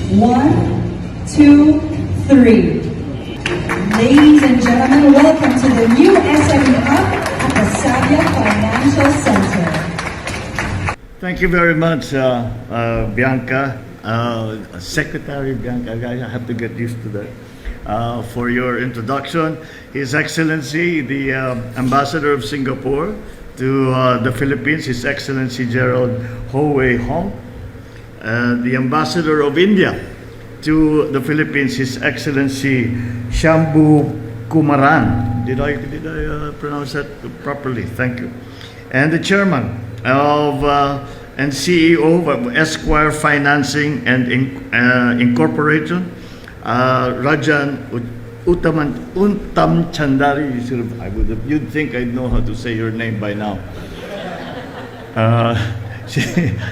1, 2, 3. Ladies and gentlemen, welcome to the new SME Hub at the Sabia Financial Center. Thank you very much, Bianca, Secretary Bianca. I have to get used to that. For your introduction, His Excellency, the Ambassador of Singapore to the Philippines, His Excellency Gerald Ho Wei Hong, the Ambassador of India to the Philippines, His Excellency Shambhu Kumaran. Did I pronounce that properly? Thank you. And the Chairman of and CEO of Esquire Financing and Incorporation, Rajan Uttam Chandari. You'd think I'd know how to say your name by now.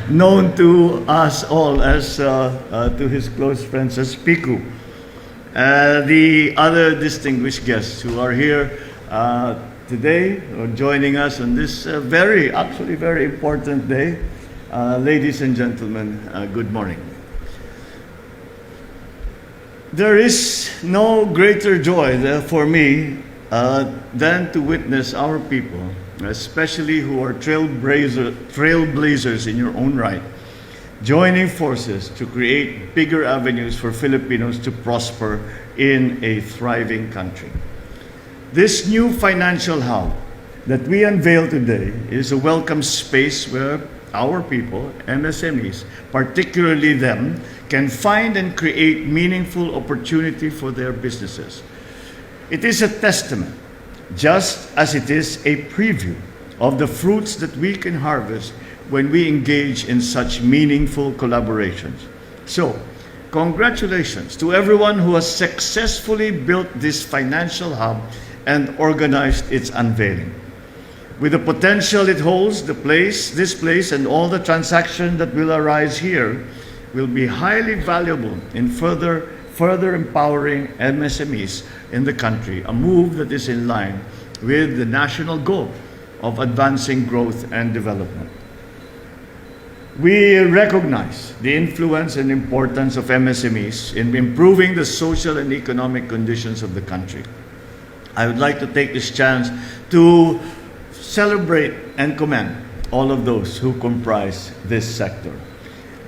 Known to us all as to his close friends as Piku. The other distinguished guests who are here today, or joining us on this very important day. Ladies and gentlemen, good morning. There is no greater joy for me than to witness our people, especially who are trailblazers in your own right, joining forces to create bigger avenues for Filipinos to prosper in a thriving country. This new financial hub that we unveil today is a welcome space where our people, MSMEs, particularly them, can find and create meaningful opportunity for their businesses. It is a testament, just as it is a preview of the fruits that we can harvest when we engage in such meaningful collaborations. So, congratulations to everyone who has successfully built this financial hub and organized its unveiling. With the potential it holds, this place and all the transactions that will arise here will be highly valuable in further empowering MSMEs in the country, a move that is in line with the national goal of advancing growth and development. We recognize the influence and importance of MSMEs in improving the social and economic conditions of the country. I would like to take this chance to celebrate and commend all of those who comprise this sector.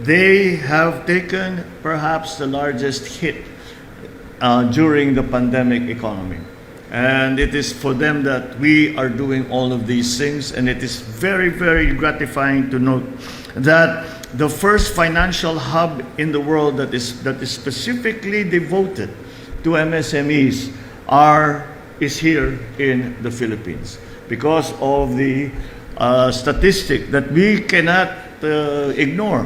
They have taken perhaps the largest hit during the pandemic economy. And it is for them that we are doing all of these things. And it is very gratifying to note that the first financial hub in the world that is specifically devoted to MSMEs is here in the Philippines. Because of the statistic that we cannot ignore.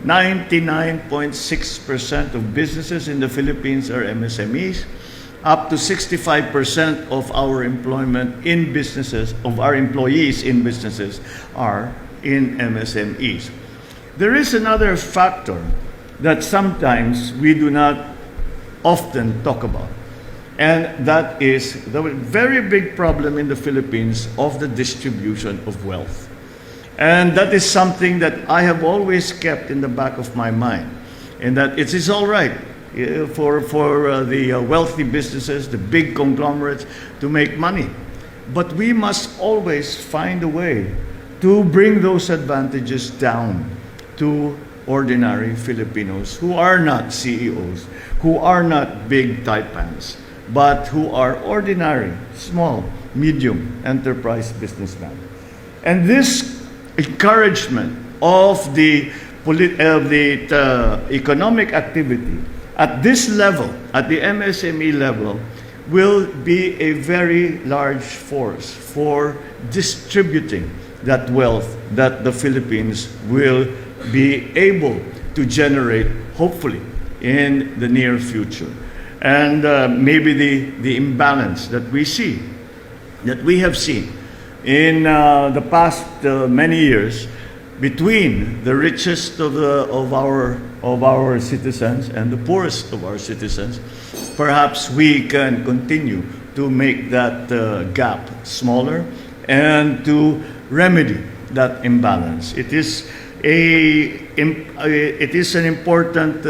99.6% of businesses in the Philippines are MSMEs. Up to 65% of our employment in businesses, of our employees in businesses, are in MSMEs. There is another factor that sometimes we do not often talk about. And that is the very big problem in the Philippines of the distribution of wealth. And that is something that I have always kept in the back of my mind. And that it is all right for the wealthy businesses, the big conglomerates, to make money. But we must always find a way to bring those advantages down to ordinary Filipinos who are not CEOs, who are not big taipans, but who are ordinary, small, medium enterprise businessmen. And this encouragement of the economic activity at this level, at the MSME level, will be a very large force for distributing that wealth that the Philippines will be able to generate, hopefully, in the near future. And maybe the imbalance that we have seen in the past many years between the richest of our citizens and the poorest of our citizens, perhaps we can continue to make that gap smaller and to remedy that imbalance. It is it is an important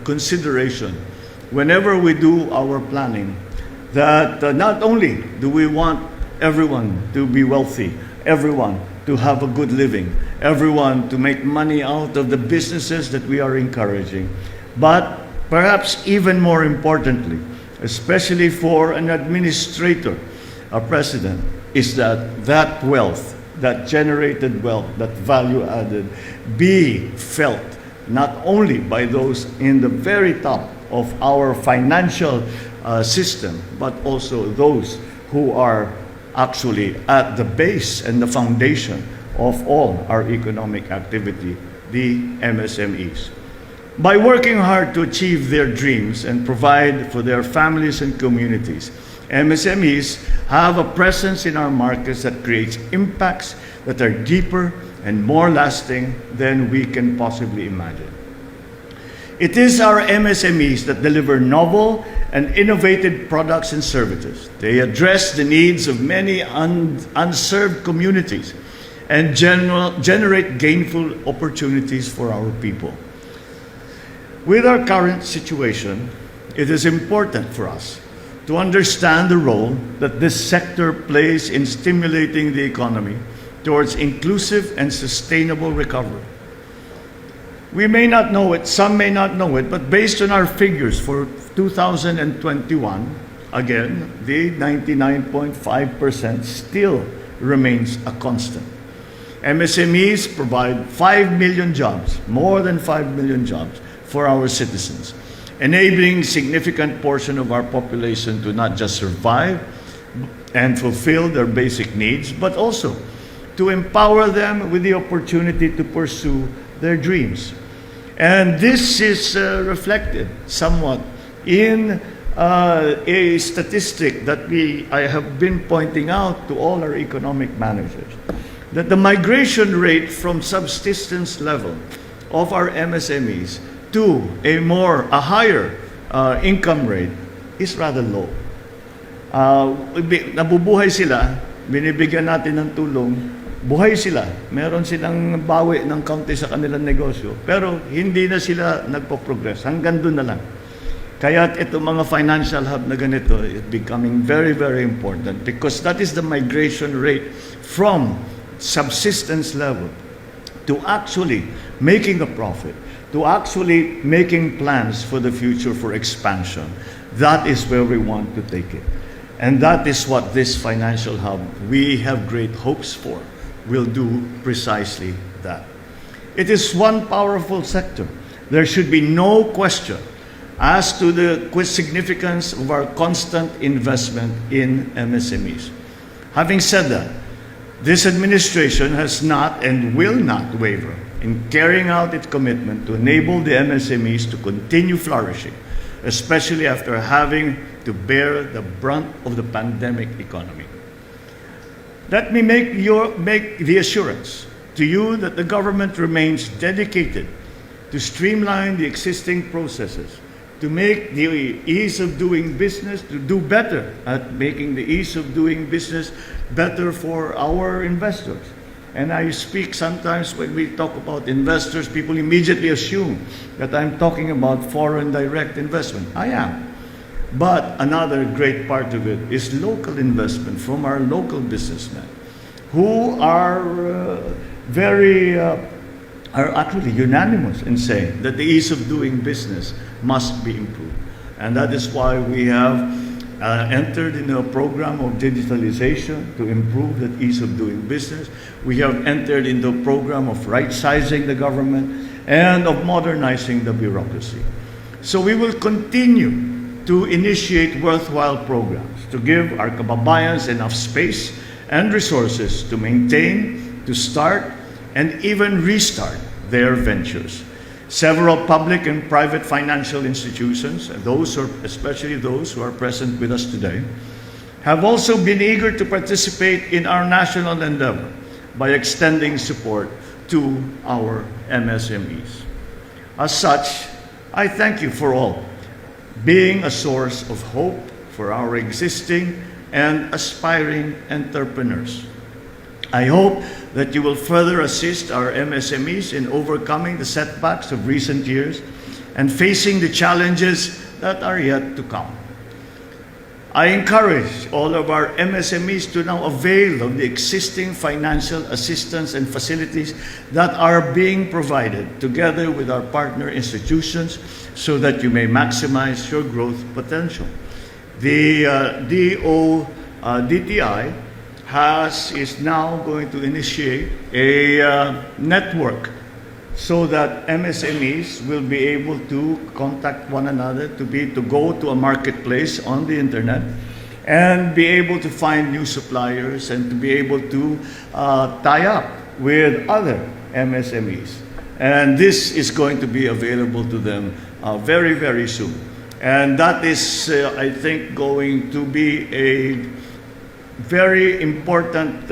consideration whenever we do our planning, that not only do we want everyone to be wealthy, everyone to have a good living, everyone to make money out of the businesses that we are encouraging, but perhaps even more importantly, especially for an administrator, a president, is that wealth, that generated wealth, that value added, be felt not only by those in the very top of our financial system, but also those who are actually at the base and the foundation of all our economic activity, the MSMEs. By working hard to achieve their dreams and provide for their families and communities, MSMEs have a presence in our markets that creates impacts that are deeper and more lasting than we can possibly imagine. It is our MSMEs that deliver novel and innovative products and services. They address the needs of many unserved communities and generate gainful opportunities for our people. With our current situation, it is important for us to understand the role that this sector plays in stimulating the economy towards inclusive and sustainable recovery. We may not know it, some may not know it, but based on our figures for 2021, again, the 99.5% still remains a constant. MSMEs provide 5 million jobs, more than 5 million jobs, for our citizens, enabling significant portion of our population to not just survive and fulfill their basic needs, but also to empower them with the opportunity to pursue their dreams. And this is reflected somewhat in a statistic that I have been pointing out to all our economic managers, that the migration rate from subsistence level of our MSMEs to a higher income rate is rather low. Nabubuhay sila, binibigyan natin ng tulong, buhay sila, meron silang bawi ng kaunti sa kanilang negosyo, pero hindi na sila nagpo-progress, hanggang doon na lang. Kaya ito mga financial hub na ganito is becoming very, very important because that is the migration rate from subsistence level to actually making a profit, to actually making plans for the future for expansion. That is where we want to take it. And that is what this financial hub we have great hopes for will do precisely that. It is one powerful sector. There should be no question as to the significance of our constant investment in MSMEs. Having said that, this administration has not and will not waver in carrying out its commitment to enable the MSMEs to continue flourishing, especially after having to bear the brunt of the pandemic economy. Let me make the assurance to you that the government remains dedicated to streamline the existing processes, to make the ease of doing business, to do better at making the ease of doing business better for our investors. And I speak sometimes when we talk about investors, people immediately assume that I'm talking about foreign direct investment. I am. But another great part of it is local investment from our local businessmen who are are actually unanimous in saying that the ease of doing business must be improved. And that is why we have entered in a program of digitalization to improve the ease of doing business. We have entered into a program of right-sizing the government and of modernizing the bureaucracy. So we will continue to initiate worthwhile programs to give our kababayans enough space and resources to maintain, to start, and even restart their ventures. Several public and private financial institutions, and especially those who are present with us today, have also been eager to participate in our national endeavor by extending support to our MSMEs. As such, I thank you for all being a source of hope for our existing and aspiring entrepreneurs. I hope that you will further assist our MSMEs in overcoming the setbacks of recent years and facing the challenges that are yet to come. I encourage all of our MSMEs to now avail of the existing financial assistance and facilities that are being provided together with our partner institutions so that you may maximize your growth potential. The DTI is now going to initiate a network so that MSMEs will be able to contact one another, to go to a marketplace on the internet and be able to find new suppliers and to be able to tie up with other MSMEs. And this is going to be available to them very, very soon. And that is, I think, going to be a very important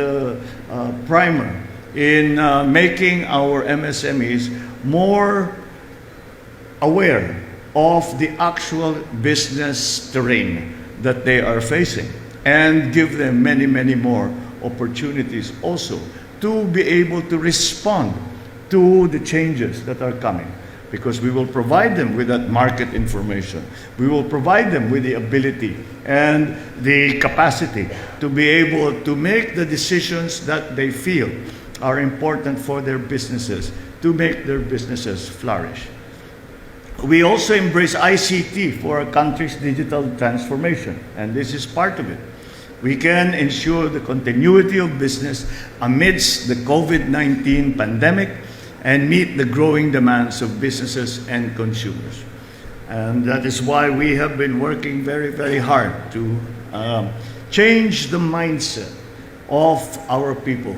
primer in making our MSMEs more aware of the actual business terrain that they are facing and give them many, many more opportunities also to be able to respond to the changes that are coming. Because we will provide them with that market information. We will provide them with the ability and the capacity to be able to make the decisions that they feel are important for their businesses, to make their businesses flourish. We also embrace ICT for our country's digital transformation, and this is part of it. We can ensure the continuity of business amidst the COVID-19 pandemic and meet the growing demands of businesses and consumers. And that is why we have been working very, very hard to change the mindset of our people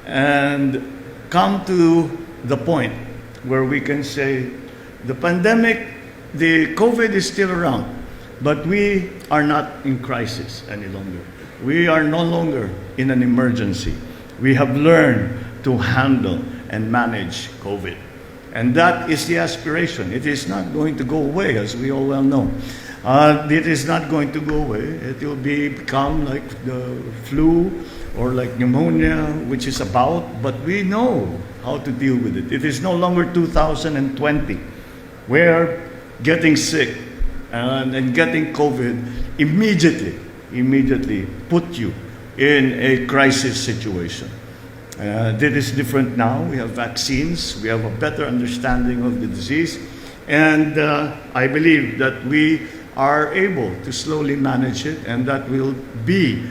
and come to the point where we can say the pandemic, the COVID is still around, but we are not in crisis any longer. We are no longer in an emergency. We have learned to handle and manage COVID. And that is the aspiration. It is not going to go away, as we all well know. It is not going to go away. It will become like the flu or like pneumonia, which is about, but we know how to deal with it. It is no longer 2020, where getting sick and getting COVID immediately put you in a crisis situation. That is different now. We have vaccines. We have a better understanding of the disease. And I believe that we are able to slowly manage it, and that will be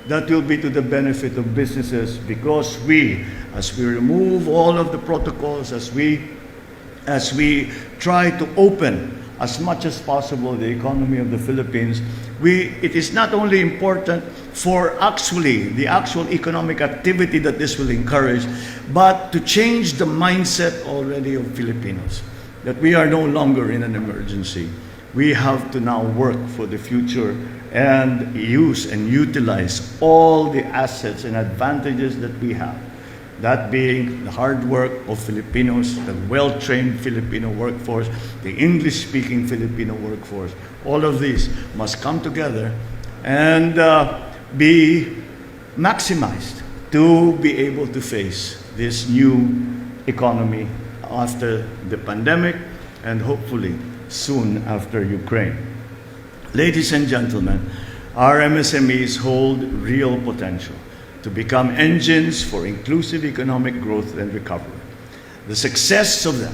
to the benefit of businesses, because as we remove all of the protocols, as we try to open as much as possible the economy of the Philippines, it is not only important for the actual economic activity that this will encourage, but to change the mindset already of Filipinos, that we are no longer in an emergency. We have to now work for the future and use and utilize all the assets and advantages that we have. That being the hard work of Filipinos, the well-trained Filipino workforce, the English-speaking Filipino workforce. All of these must come together and be maximized to be able to face this new economy after the pandemic and hopefully soon after Ukraine. Ladies and gentlemen, our MSMEs hold real potential to become engines for inclusive economic growth and recovery. The success of them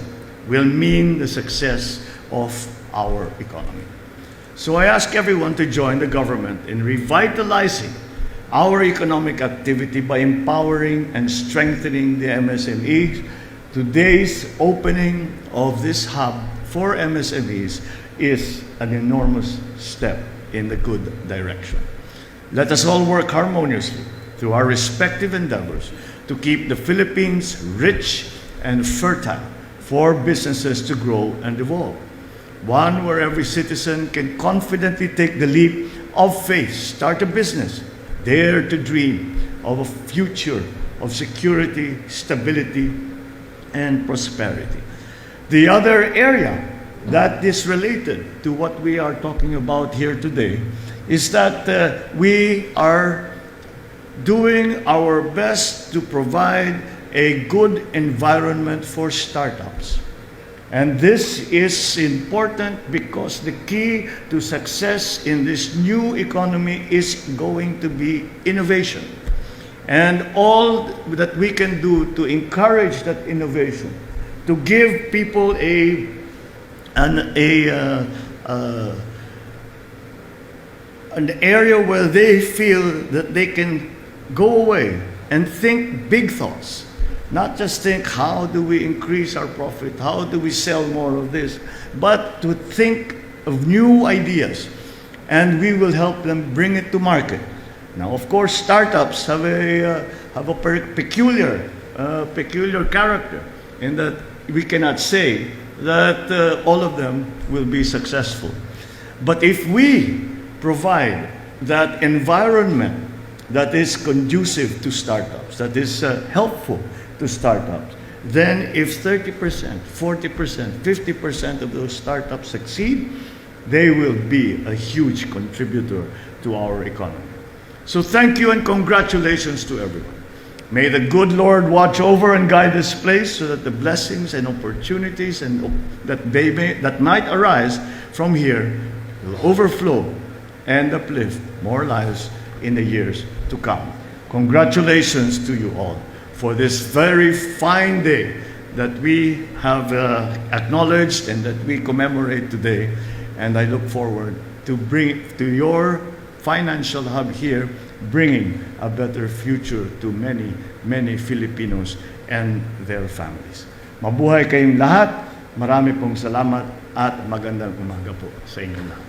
will mean the success of our economy. So I ask everyone to join the government in revitalizing our economic activity by empowering and strengthening the MSMEs. Today's opening of this hub for MSMEs is an enormous step in the good direction. Let us all work harmoniously through our respective endeavors to keep the Philippines rich and fertile for businesses to grow and evolve. One where every citizen can confidently take the leap of faith, start a business, dare to dream of a future of security, stability, and prosperity. The other area that is related to what we are talking about here today is that we are doing our best to provide a good environment for startups. And this is important because the key to success in this new economy is going to be innovation. And all that we can do to encourage that innovation, to give people an area where they feel that they can go away and think big thoughts. Not just think, how do we increase our profit? How do we sell more of this? But to think of new ideas. And we will help them bring it to market. Now, of course, startups have a peculiar character in that we cannot say that all of them will be successful. But if we provide that environment that is conducive to startups, that is helpful to startups, then if 30%, 40%, 50% of those startups succeed, they will be a huge contributor to our economy. So thank you and congratulations to everyone. May the good Lord watch over and guide this place so that the blessings and opportunities that might arise from here will overflow and uplift more lives in the years to come. Congratulations to you all for this very fine day that we have acknowledged and that we commemorate today. And I look forward to bring to your financial hub here, bringing a better future to many, many Filipinos and their families. Mabuhay kayong lahat. Marami pong salamat at magandang umaga po sa inyong lahat.